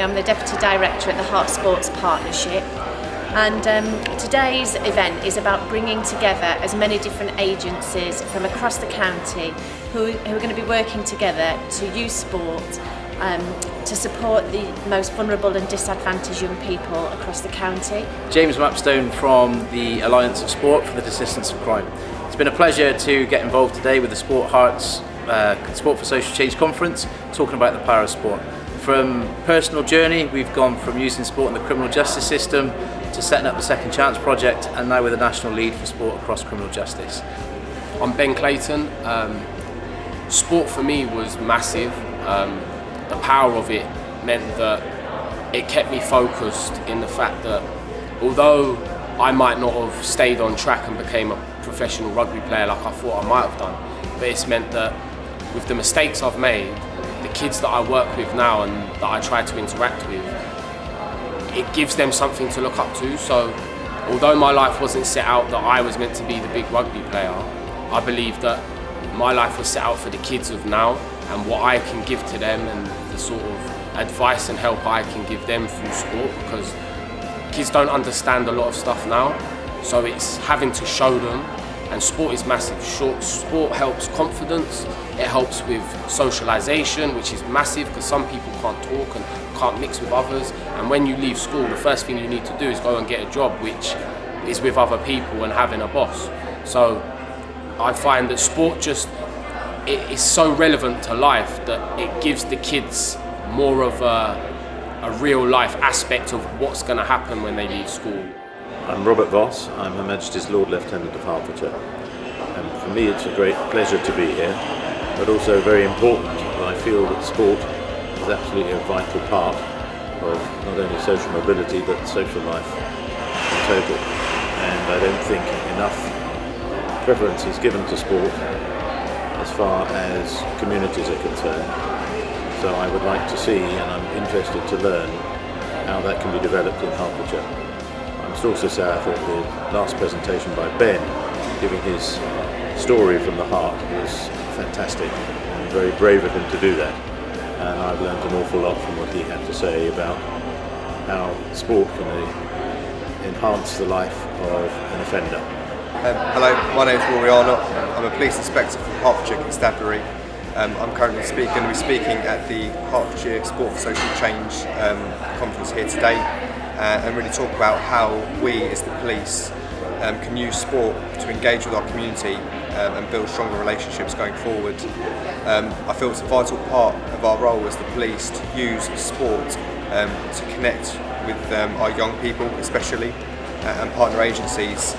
King. I'm the Deputy Director at the Heart Sports Partnership. And today's event is about bringing together as many different agencies from across the county who are going to be working together to use sport to support the most vulnerable and disadvantaged young people across the county. James Mapstone from the Alliance of Sport for the Desistance of Crime. It's been a pleasure to get involved today with the Sport Hearts Sport for Social Change Conference, talking about the power of sport. From personal journey, we've gone from using sport in the criminal justice system to setting up the Second Chance Project, and now with a national lead for sport across criminal justice. I'm Ben Clayton. Sport for me was massive. The power of it meant that it kept me focused in the fact that although I might not have stayed on track and became a professional rugby player like I thought I might have done, but it's meant that with the mistakes I've made, the kids that I work with now and that I try to interact with, it gives them something to look up to. So although my life wasn't set out that I was meant to be the big rugby player, I believe that my life was set out for the kids of now and what I can give to them and the sort of advice and help I can give them through sport, because kids don't understand a lot of stuff now, so it's having to show them. And sport is massive. Sport helps confidence, it helps with socialisation, which is massive because some people can't talk and can't mix with others. And when you leave school, the first thing you need to do is go and get a job, which is with other people and having a boss. So I find that sport it is so relevant to life that it gives the kids more of a real life aspect of what's going to happen when they leave school. I'm Robert Voss. I'm Her Majesty's Lord Lieutenant of Hertfordshire. And for me it's a great pleasure to be here, but also very important. I feel that sport is absolutely a vital part of not only social mobility but social life in total. And I don't think enough preference is given to sport as far as communities are concerned. So I would like to see, and I'm interested to learn, how that can be developed in Hertfordshire. I must also say I thought the last presentation by Ben, giving his story from the heart, was fantastic and very brave of him to do that. And I've learned an awful lot from what he had to say about how sport can enhance the life of an offender. Hello, my name is Rory Arnott. I'm a police inspector from Hertfordshire Constabulary. I'm currently going to be speaking at the Hertfordshire Sport for Social Change conference here today and really talk about how we as the police can use sport to engage with our community and build stronger relationships going forward. I feel it's a vital part of our role as the police to use sport to connect with our young people especially and partner agencies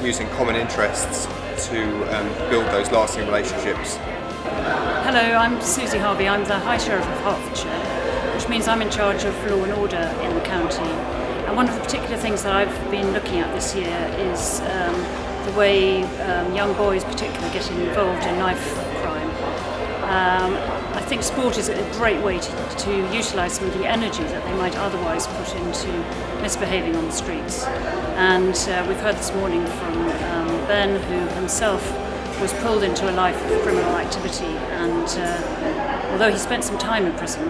using common interests to build those lasting relationships. Hello, I'm Susie Harvey. I'm the High Sheriff of Hertfordshire, which means I'm in charge of law and order in the county. And one of the particular things that I've been looking at this year is the way young boys particularly get involved in knife crime. I think sport is a great way to utilise some of the energy that they might otherwise put into misbehaving on the streets. And we've heard this morning from Ben, who himself was pulled into a life of criminal activity, and although he spent some time in prison,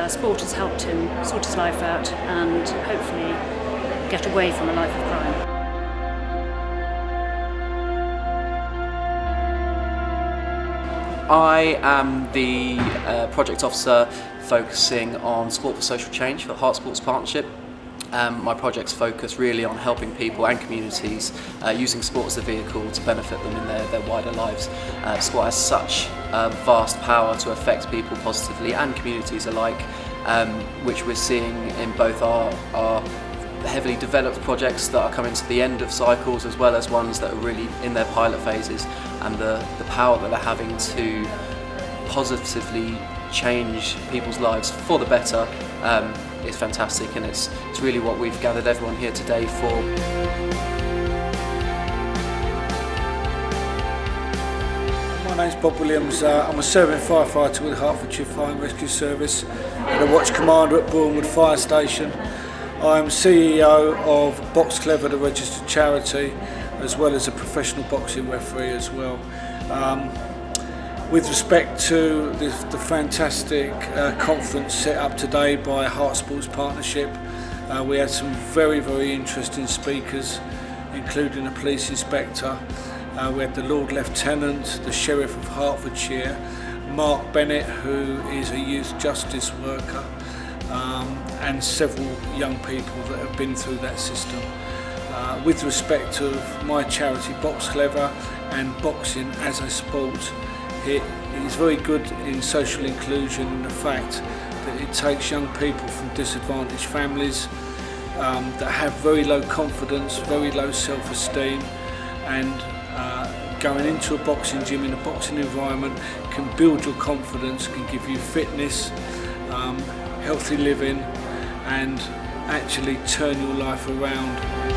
sport has helped him sort his life out and hopefully get away from a life of crime. I am the project officer focusing on sport for social change for Heart Sports Partnership. My projects focus really on helping people and communities using sport as a vehicle to benefit them in their wider lives. Sport has such vast power to affect people positively and communities alike, which we're seeing in both our heavily developed projects that are coming to the end of cycles, as well as ones that are really in their pilot phases, and the power that they're having to positively change people's lives for the better is fantastic, and it's really what we've gathered everyone here today for. My name's Bob Williams. I'm a serving firefighter with the Hertfordshire Fire and Rescue Service and a watch commander at Bournemouth Fire Station. I'm CEO of Box Clever, the registered charity, as well as a professional boxing referee as well. With respect to the fantastic conference set up today by Heart Sports Partnership, we had some very, very interesting speakers, including a police inspector. We had the Lord Lieutenant, the Sheriff of Hertfordshire, Mark Bennett, who is a youth justice worker, and several young people that have been through that system. With respect to my charity Box Clever and boxing as a sport, it is very good in social inclusion in the fact that it takes young people from disadvantaged families that have very low confidence, very low self-esteem, and going into a boxing gym in a boxing environment can build your confidence, can give you fitness, healthy living, and actually turn your life around.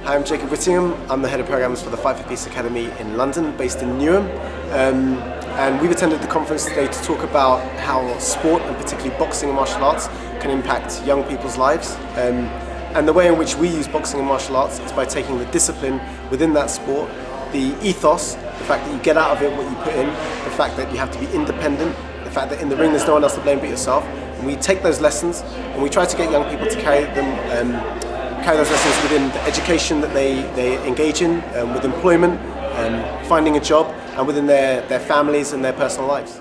Hi, I'm Jacob Whittingham. I'm the Head of Programmes for the Fight for Peace Academy in London, based in Newham. And we've attended the conference today to talk about how sport, and particularly boxing and martial arts, can impact young people's lives. And the way in which we use boxing and martial arts is by taking the discipline within that sport, the ethos, the fact that you get out of it what you put in, the fact that you have to be independent, the fact that in the ring there's no one else to blame but yourself. And we take those lessons and we try to get young people to carry those lessons within the education that they engage in, with employment, finding a job, and within their families and their personal lives.